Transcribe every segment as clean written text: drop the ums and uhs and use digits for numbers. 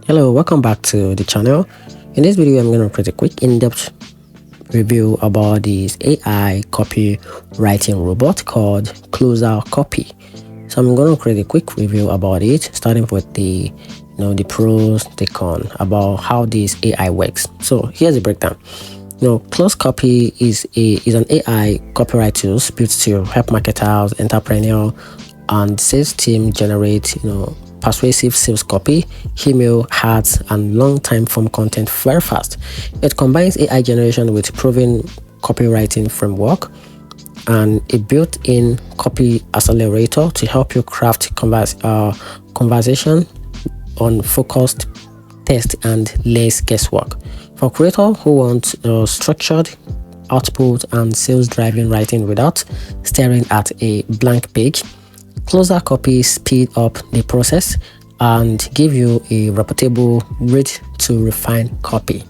Hello, welcome back to the channel. In this video, I'm going to create a quick in-depth review about this AI copywriting robot called Closerscopy. So I'm going to create a quick review about it, starting with the pros, the cons, about how this AI works. So here's the breakdown. Closerscopy is an AI copyright tool built to help marketers, entrepreneurs, and sales team generate persuasive sales copy, email, ads, and long-time form content very fast. It combines AI generation with proven copywriting framework and a built-in copy accelerator to help you craft conversation on focused text and less guesswork. For creators who want structured output and sales-driving writing without staring at a blank page, Closerscopy speed up the process and give you a reputable, ready to refine copy.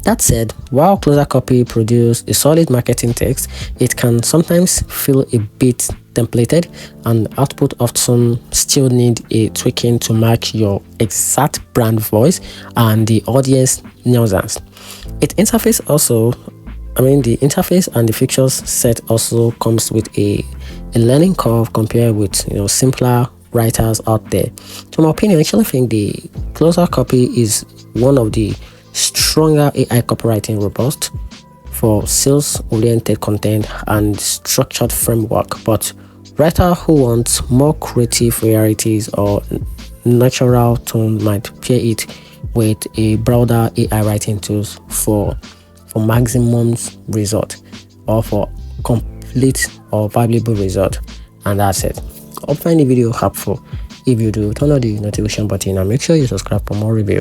That said, while Closerscopy produces a solid marketing text, it can sometimes feel a bit templated, and output often still need a tweaking to match your exact brand voice and the audience nuisance. The interface and the features set also comes with a learning curve compared with simpler writers out there. To my opinion, I actually think the Closerscopy is one of the stronger AI copywriting robots for sales-oriented content and structured framework. But writers who want more creative varieties or natural tone might pair it with a broader AI writing tools for maximum result or for complete or valuable result. And that's it. Hope you find the video helpful. If you do, turn on the notification button and make sure you subscribe for more review.